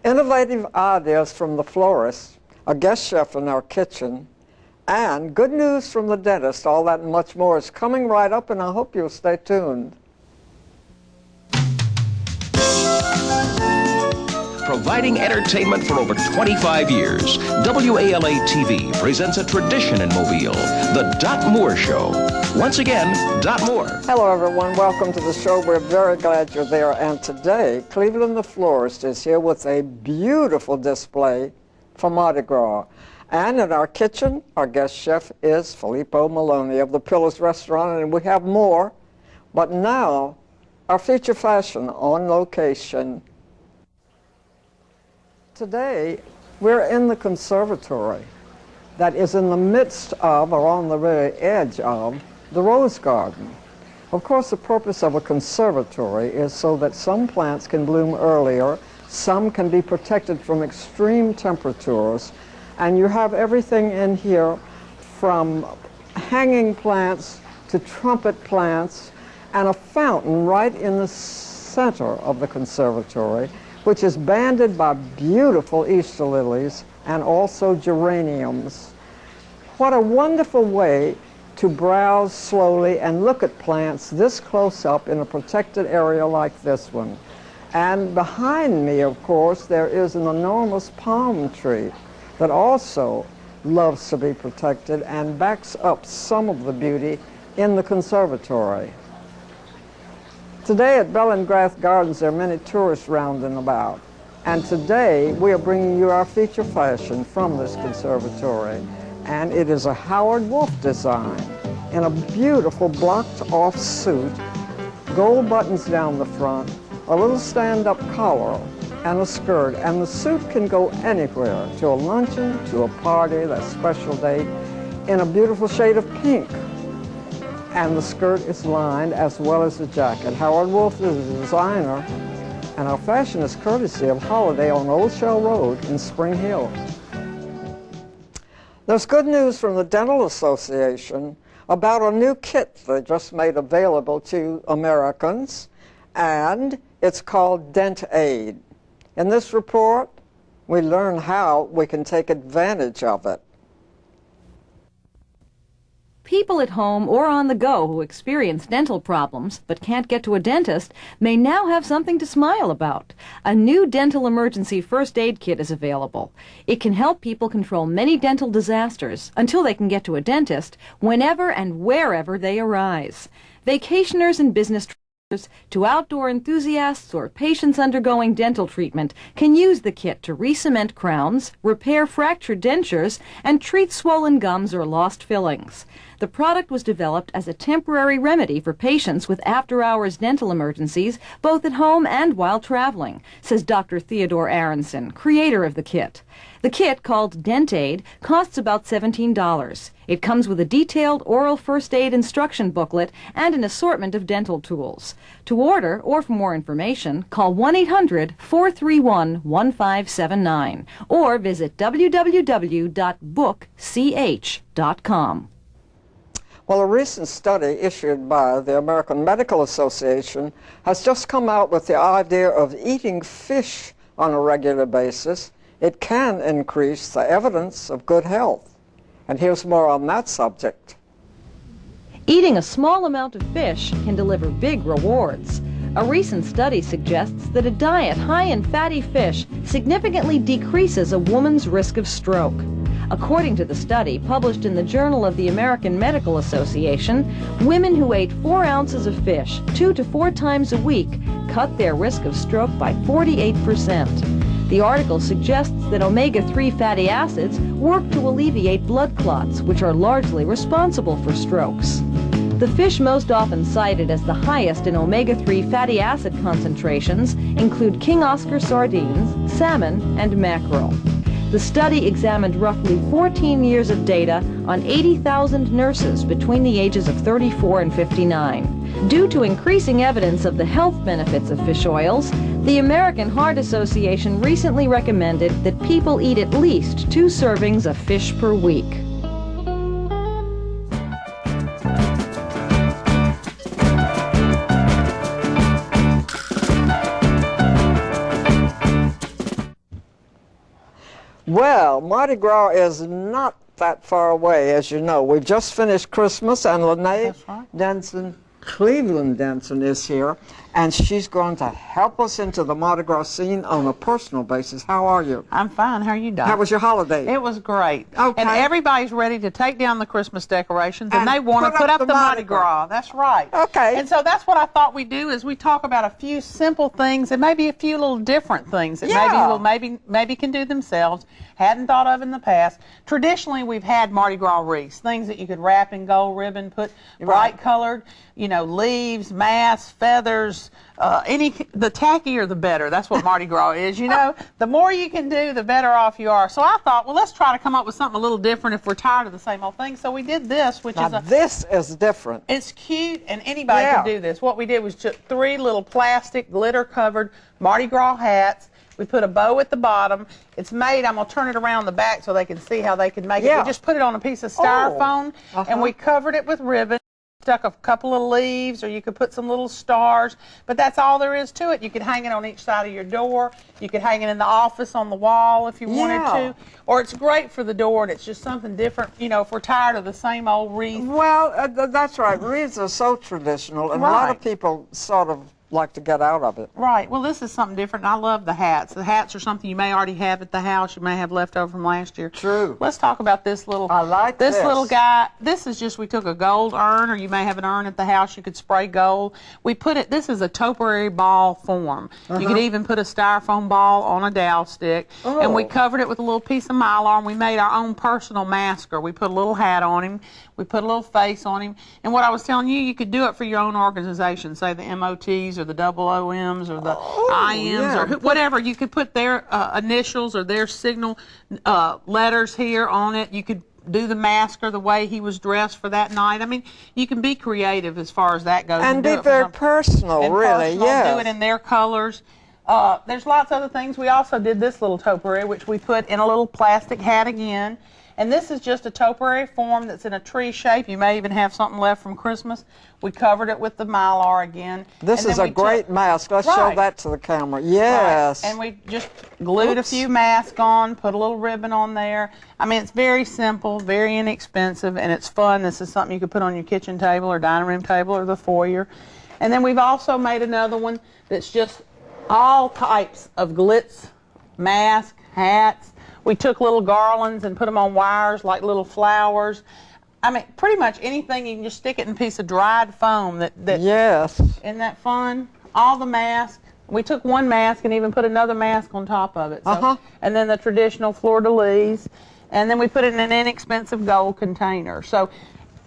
innovative ideas from the florist, a guest chef in our kitchen, and good news from the dentist. All that and much more is coming right up, and I hope you'll stay tuned. Providing entertainment for over 25 years, WALA-TV presents a tradition in Mobile, the Dot Moore Show. Once again, Dot Moore. Hello, everyone. Welcome to the show. We're very glad you're there. And today, Cleveland the Florist is here with a beautiful display for Mardi Gras. And in our kitchen, our guest chef is Filippo Maloney of the Pillars Restaurant, and we have more. But now, our feature fashion on location. Today, we're in the conservatory that is in the midst of, or on the very edge of, the Rose Garden. Of course, the purpose of a conservatory is so that some plants can bloom earlier, some can be protected from extreme temperatures, and you have everything in here from hanging plants to trumpet plants, and a fountain right in the center of the conservatory, which is banded by beautiful Easter lilies and also geraniums. What a wonderful way to browse slowly and look at plants this close up in a protected area like this one. And behind me, of course, there is an enormous palm tree that also loves to be protected and backs up some of the beauty in the conservatory. Today at Bellingrath Gardens, there are many tourists round and about. And today, we are bringing you our feature fashion from this conservatory. And it is a Howard Wolf design in a beautiful blocked-off suit, gold buttons down the front, a little stand-up collar, and a skirt. And the suit can go anywhere, to a luncheon, to a party, that special date, in a beautiful shade of pink. And the skirt is lined as well as the jacket. Howard Wolf is a designer, and our fashion is courtesy of Holiday on Old Shell Road in Spring Hill. There's good news from the Dental Association about a new kit they just made available to Americans, and it's called DentAid. In this report, we learn how we can take advantage of it. People at home or on the go who experience dental problems but can't get to a dentist may now have something to smile about. A new dental emergency first aid kit is available. It can help people control many dental disasters until they can get to a dentist whenever and wherever they arise. Vacationers and business to outdoor enthusiasts or patients undergoing dental treatment can use the kit to re-cement crowns, repair fractured dentures, and treat swollen gums or lost fillings. The product was developed as a temporary remedy for patients with after-hours dental emergencies, both at home and while traveling, says Dr. Theodore Aronson, creator of the kit. The kit, called DentAid, costs about $17. It comes with a detailed oral first aid instruction booklet and an assortment of dental tools. To order or for more information, call 1-800-431-1579 or visit www.bookch.com. Well, a recent study issued by the American Medical Association has just come out with the idea of eating fish on a regular basis. It can increase the evidence of good health. And here's more on that subject. Eating a small amount of fish can deliver big rewards. A recent study suggests that a diet high in fatty fish significantly decreases a woman's risk of stroke. According to the study, published in the Journal of the American Medical Association, women who ate 4 ounces of fish 2 to 4 times a week cut their risk of stroke by 48%. The article suggests that omega-3 fatty acids work to alleviate blood clots, which are largely responsible for strokes. The fish most often cited as the highest in omega-3 fatty acid concentrations include King Oscar sardines, salmon, and mackerel. The study examined roughly 14 years of data on 80,000 nurses between the ages of 34 and 59. Due to increasing evidence of the health benefits of fish oils, the American Heart Association recently recommended that people eat at least 2 servings of fish per week. Well, Mardi Gras is not that far away, as you know. We've just finished Christmas, and Lene Denson, Cleveland Denson, is here, and she's going to help us into the Mardi Gras scene on a personal basis. How are you? I'm fine. How are you, Doc? How was your holiday? It was great. Okay. And everybody's ready to take down the Christmas decorations, and they want to put up the Mardi Gras. That's right. Okay. And so that's what I thought we'd do, is we talk about a few simple things and maybe a few little different things that maybe can do themselves, hadn't thought of in the past. Traditionally, we've had Mardi Gras wreaths, things that you could wrap in gold ribbon, put bright colored, you know, leaves, masks, feathers, the tackier the better. That's what Mardi Gras is, you know. The more you can do, the better off you are. So I thought, well, let's try to come up with something a little different if we're tired of the same old thing. So we did this, which now, this is different. It's cute, and anybody can do this. What we did was took 3 little plastic, glitter-covered Mardi Gras hats. We put a bow at the bottom. It's made, I'm going to turn it around the back so they can see how they can make it. We just put it on a piece of styrofoam, and we covered it with ribbon. Stuck a couple of leaves, or you could put some little stars, but that's all there is to it. You could hang it on each side of your door. You could hang it in the office on the wall if you wanted to, or it's great for the door, and it's just something different, you know, if we're tired of the same old wreath. Well, that's right. Wreaths are so traditional, and a lot of people sort of like to get out of it. Right. Well, this is something different. I love the hats. The hats are something you may already have at the house. You may have left over from last year. True. Let's talk about this little. I like this little guy. This is just, we took a gold urn, or you may have an urn at the house. You could spray gold. We put it. This is a topiary ball form. You could even put a styrofoam ball on a dowel stick, and we covered it with a little piece of mylar, and we made our own personal masker. We put a little hat on him. We put a little face on him. And what I was telling you, you could do it for your own organization, say the MOTs or the OOMs or the IMs or whatever. You could put their initials or their signal letters here on it. You could do the masker the way he was dressed for that night. I mean, you can be creative as far as that goes. And be very personal, really, do it in their colors. There's lots of other things. We also did this little topiary, which we put in a little plastic hat again. And this is just a topiary form that's in a tree shape. You may even have something left from Christmas. We covered it with the mylar again. This is a great mask. Let's show that to the camera. Yes. And we just glued a few masks on, put a little ribbon on there. I mean, it's very simple, very inexpensive, and it's fun. This is something you could put on your kitchen table or dining room table or the foyer. And then we've also made another one that's just all types of glitz, masks, hats. We took little garlands and put them on wires like little flowers. I mean, pretty much anything. You can just stick it in a piece of dried foam. Yes. Isn't that fun? All the masks. We took one mask and even put another mask on top of it. So, and then the traditional fleur-de-lis. And then we put it in an inexpensive gold container. So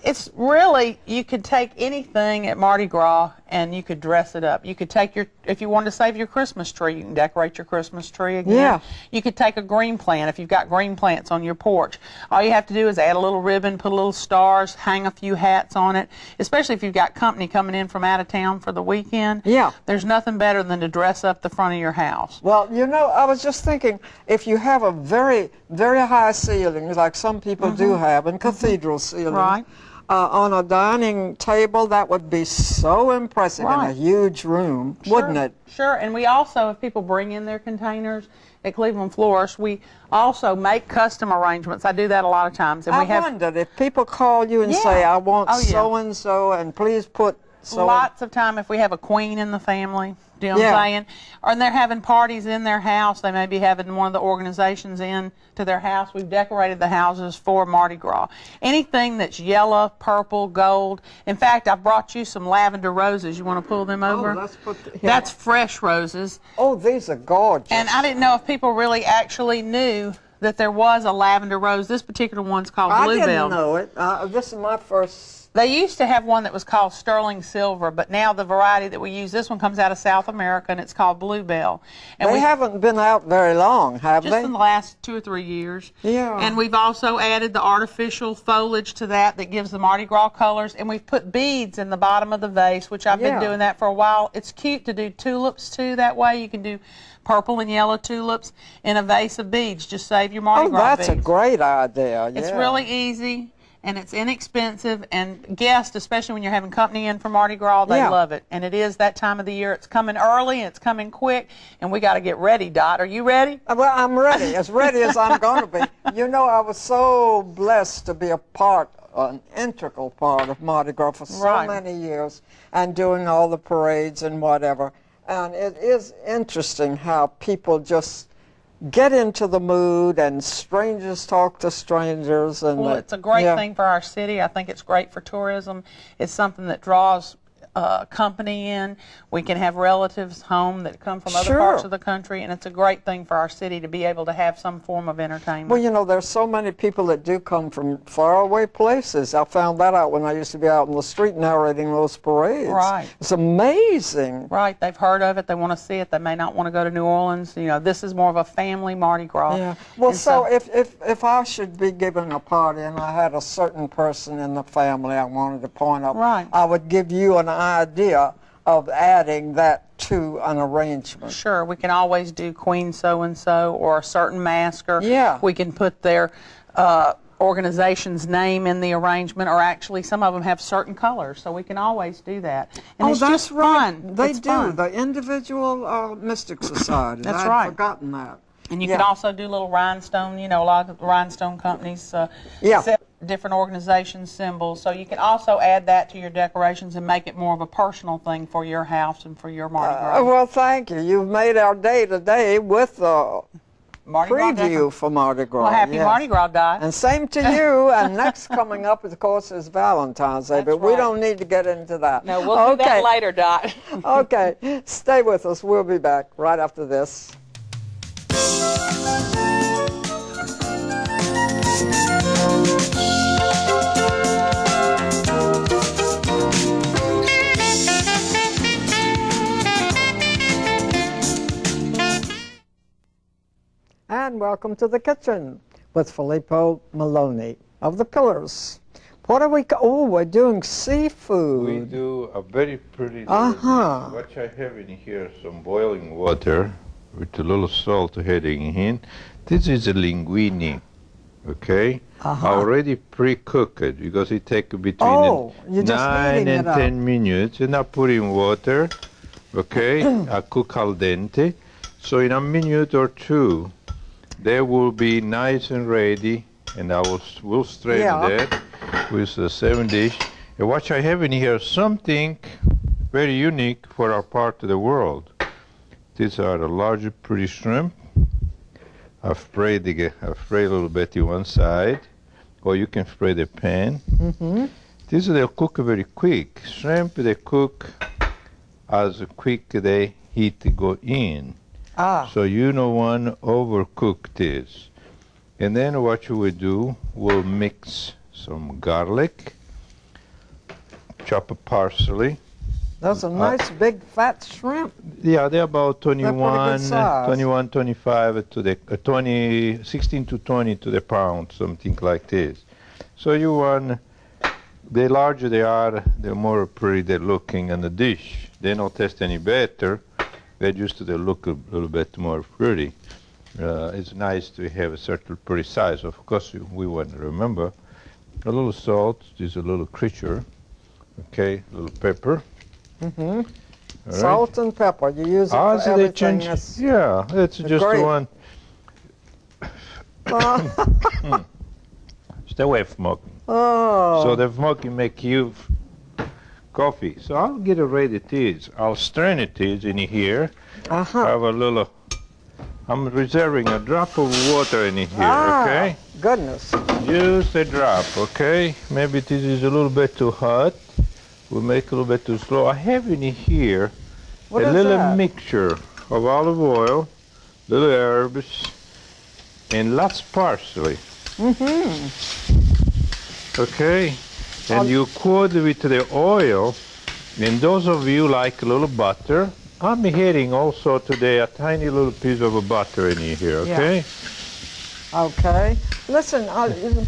it's really, you could take anything at Mardi Gras and you could dress it up. You could take your, if you wanted to save your Christmas tree, you can decorate your Christmas tree again. Yeah. You could take a green plant if you've got green plants on your porch. All you have to do is add a little ribbon, put a little stars, hang a few hats on it, especially if you've got company coming in from out of town for the weekend. Yeah. There's nothing better than to dress up the front of your house. Well, you know, I was just thinking, if you have a very, very high ceiling, like some people do have, in cathedral ceilings, right. On a dining table, that would be so impressive in a huge room, wouldn't it? Sure, and we also, if people bring in their containers at Cleveland Florist, we also make custom arrangements. I do that a lot of times. And I wondered if people call you and say, I want so-and-so, and please put so. Lots of time if we have a queen in the family. Do you know what I'm saying? Or they're having parties in their house. They may be having one of the organizations in to their house. We've decorated the houses for Mardi Gras. Anything that's yellow, purple, gold. In fact, I brought you some lavender roses. You want to pull them over? Oh, let's put That's fresh roses. Oh, these are gorgeous. And I didn't know if people really actually knew that there was a lavender rose. This particular one's called Bluebell. I didn't know it. This is my first. They used to have one that was called Sterling Silver, but now the variety that we use, this one comes out of South America, and it's called Bluebell. And they haven't been out very long, have they? Just in the last 2 or 3 years. Yeah. And we've also added the artificial foliage to that gives the Mardi Gras colors, and we've put beads in the bottom of the vase, which I've been doing that for a while. It's cute to do tulips, too, that way. You can do purple and yellow tulips in a vase of beads. Just save your Mardi Gras beads. Oh, that's a great idea. It's really easy. and it's inexpensive, and guests, especially when you're having company in for Mardi Gras, they Yeah. love it. And it is that time of the year. It's coming early, and it's coming quick, and we got to get ready, Dot. Are you ready? Well, I'm ready, as ready as I'm going to be. You know, I was so blessed to be a part, an integral part of Mardi Gras for so Right. many years, and doing all the parades and whatever. And it is interesting how people just get into the mood, and strangers talk to strangers. And Well, it's a great yeah. thing for our city. I think it's great for tourism. It's something that draws company in. We can have relatives home that come from other Sure. parts of the country, and it's a great thing for our city to be able to have some form of entertainment. Well, you know, there's so many people that do come from faraway places. I found that out when I used to be out in the street narrating those parades. Right. It's amazing. Right, they've heard of it, they want to see it, they may not want to go to New Orleans. You know, this is more of a family Mardi Gras. Yeah. Well, And so if I should be giving a party and I had a certain person in the family I wanted to point out, Right. I would give you an idea of adding that to an arrangement. Sure, we can always do Queen so-and-so or a certain masker. Yeah. We can put their organization's name in the arrangement, or actually some of them have certain colors, so we can always do that. And it's that's just right. fun. They It's do. fun. The individual Mystic Societies. That's I had right. forgotten that. And you Yeah. can also do little rhinestone, you know, a lot of the rhinestone companies Yeah. sell different organization symbols. So you can also add that to your decorations and make it more of a personal thing for your house and for your Mardi Gras. Well, thank you. You've made our day today with the Mardi Gras preview for Mardi Gras. Well, happy yes. Mardi Gras, Dot. And same to you. And next coming up, of course, is Valentine's Day, That's but we right. don't need to get into that. No, we'll do that later, Dot. Okay, stay with us. We'll be back right after this. And welcome to the kitchen with Filippo Maloney of the Pillars. What are we? Oh, we're doing seafood. We do a very pretty little Uh-huh. dish. What I have in here, some boiling water with a little salt heading in. This is a linguine, okay? Already pre-cooked because it takes between Oh, you're just 9 heating and it up. 10 minutes. And I put in water, okay? I cook al dente. So in a minute or two, they will be nice and ready, and I will strain Yeah. that with the 7 dish. And what I have in here, something very unique for our part of the world. These are the large pretty shrimp. I've sprayed a little bit in one side, or you can spray the pan. These they'll cook very quick. Shrimp they cook as quick they heat go in. So you don't want to overcook this. And then what you will do, we'll mix some garlic, chop a parsley. Those are nice big fat shrimp. Yeah, they're about pretty good 21, size. 21, 25 to the 20, 16 to 20 to the pound, something like this. So you want, the larger they are, the more pretty they're looking in the dish. They don't taste any better. They're used to look a little bit more pretty. It's nice to have a certain pretty size. Of course, we want to remember a little salt. This is a little creature. Okay, a little pepper. All right. Salt and pepper. You use it for So they everything. change. That's- Yeah, it's just great. one. Stay away from smoking. Oh, So the smoking make you coffee. So I'll get it ready. It is. I'll strain it is in here. Have a little. I'm reserving a drop of water in here. Okay. Goodness. Just a drop. Okay. Maybe this is a little bit too hot. We'll make a little bit too slow. I have in here What a is little that? mixture of olive oil, little herbs, and lots of parsley. Okay, and you coat with the oil, and those of you like a little butter, I'm heating also today a tiny little piece of butter in here, okay? Okay. Listen,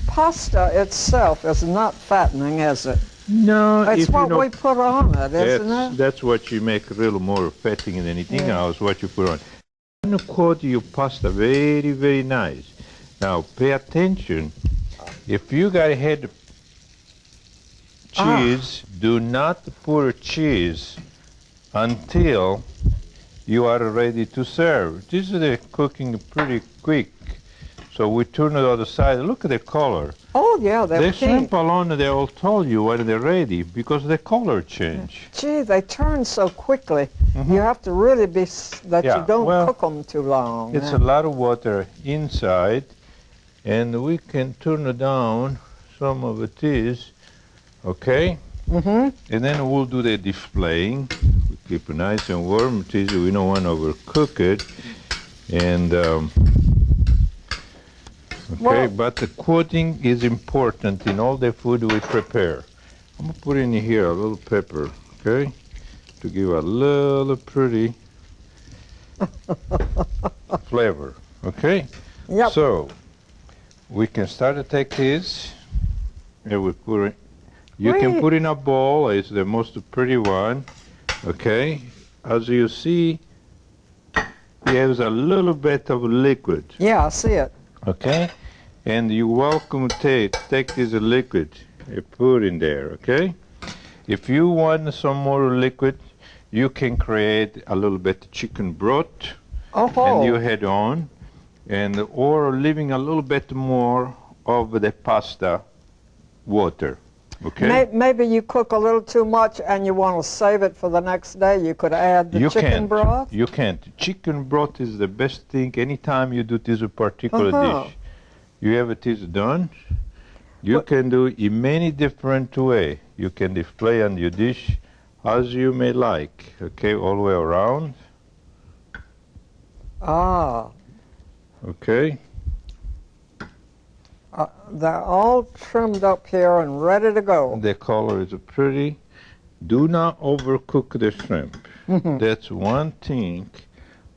pasta itself is not fattening, is it? No, It's if you what know, we put on it, isn't it? that's what you make a little more fatting than anything else, what you put on. You coat your pasta very, very nice. Now, pay attention. If you got had cheese, do not put cheese until you are ready to serve. This is cooking pretty quick. So we turn it on the side. Look at the color. Oh, yeah, they're The pink. shrimp alone, they all told you when they're ready because the color change. Gee, they turn so quickly. You have to really be that Yeah, you don't well, cook them too long. It's a lot of water inside, and we can turn it down. Some of it is, okay? And then we'll do the displaying. We keep it nice and warm. It is, we don't want to overcook it. And okay, but the coating is important in all the food we prepare. I'm gonna put in here a little pepper, okay, to give a little pretty flavor, okay? Yep. So we can start to take this, and we put it. You can put in a bowl. It's the most pretty one, okay? As you see, it has a little bit of liquid. Yeah, I see it. Okay, and you welcome to take this liquid and put in there, okay? If you want some more liquid, you can create a little bit of chicken broth, and you head on, and or leaving a little bit more of the pasta water, okay? Maybe you cook a little too much and you want to save it for the next day. You could add the chicken broth. You can't. Chicken broth is the best thing anytime you do this particular dish. You have it is done. You can do it in many different ways. You can display on your dish as you may like, okay, all the way around. Okay. They're all trimmed up here and ready to go. The color is pretty. Do not overcook the shrimp. That's one thing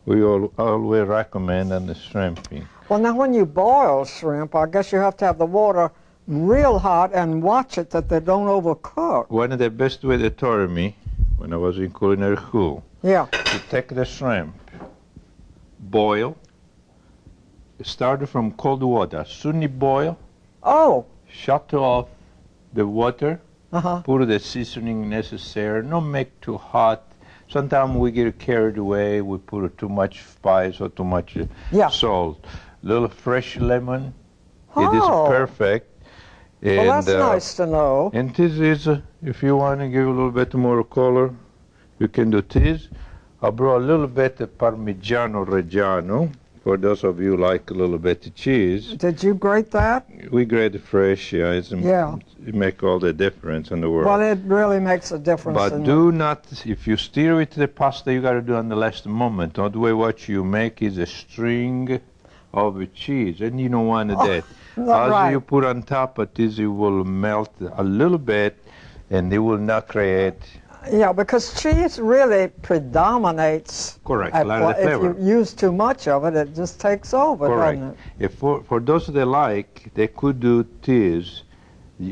we always recommend on the shrimping. Well, now when you boil shrimp, I guess you have to have the water real hot and watch it that they don't overcook. One of the best way they taught me when I was in culinary school. Yeah. To take the shrimp, boil, start from cold water. As soon as you boil, shut off the water, put the seasoning necessary, not make too hot. Sometimes we get carried away, we put too much spice or too much salt. Little fresh lemon, it is perfect. And, well, that's nice to know. And this is, if you want to give a little bit more color, you can do this. I brought a little bit of Parmigiano Reggiano, for those of you like a little bit of cheese. Did you grate that? We grate it fresh, it makes all the difference in the world. Well, it really makes a difference. But do not, if you stir with the pasta, you got to do it on the last moment. Otherwise, what you make is a string of cheese, and you don't want that. As you put on top of this, it will melt a little bit, and it will not create. Yeah, because cheese really predominates. Correct, a lot of the flavor. If you use too much of it, it just takes over, doesn't it? If for those that like, they could do this.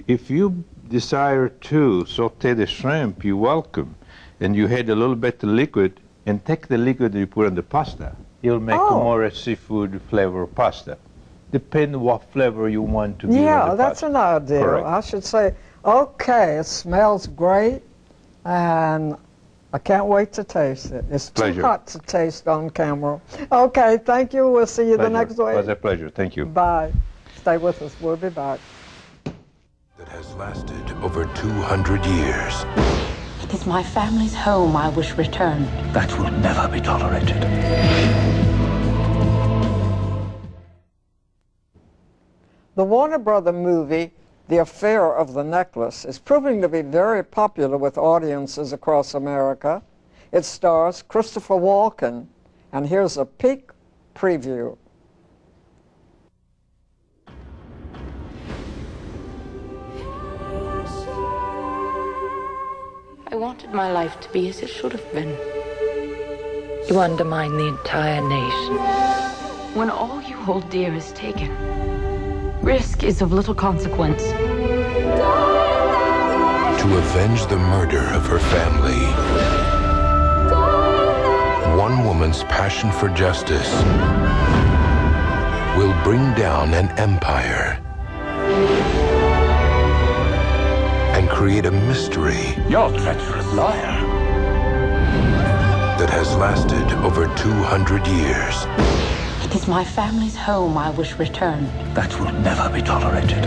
If you desire to saute the shrimp, you're welcome. And you add a little bit of liquid, and take the liquid you put on the pasta. You'll make a more seafood flavor pasta. Depend what flavor you want to give Yeah, that's an idea. Correct. I should say, okay, it smells great, and I can't wait to taste it. It's too hot to taste on camera. Okay, thank you. We'll see you the next week. It was a pleasure. Thank you. Bye. Stay with us. We'll be back. That has lasted over 200 years. It is my family's home I wish returned. That will never be tolerated. The Warner Brother movie, The Affair of the Necklace, is proving to be very popular with audiences across America. It stars Christopher Walken, and here's a peek preview. I wanted my life to be as it should have been. You undermine the entire nation. When all you hold dear is taken, risk is of little consequence. To avenge the murder of her family, one woman's passion for justice will bring down an empire and create create a mystery You're a treacherous liar. that has lasted over 200 years. It is my family's home I wish returned. That will never be tolerated.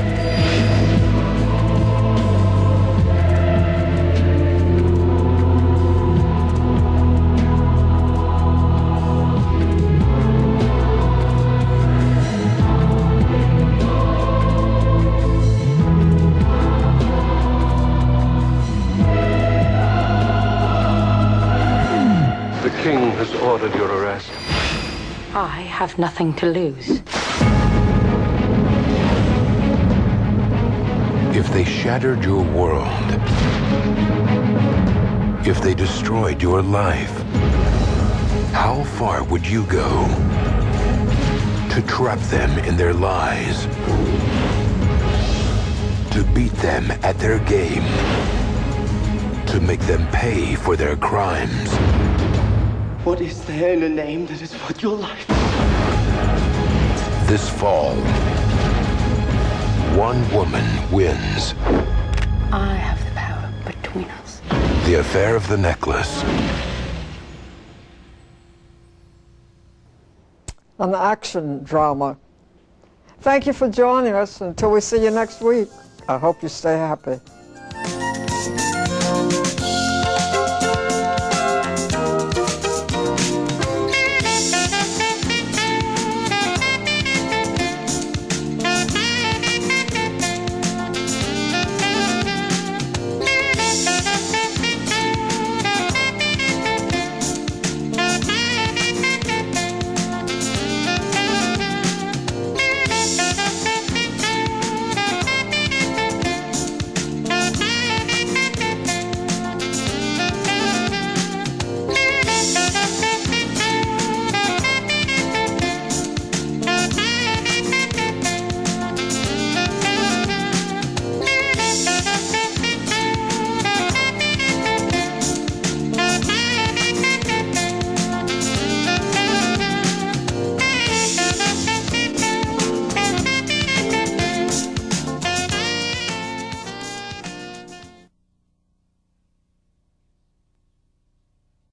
The king has ordered your arrest. I have nothing to lose. If they shattered your world, if they destroyed your life, how far would you go to trap them in their lies? To beat them at their game? To make them pay for their crimes? What is there in a name that is worth your life? This fall, one woman wins. I have the power between us. The Affair of the Necklace. An action drama. Thank you for joining us. Until we see you next week, I hope you stay happy.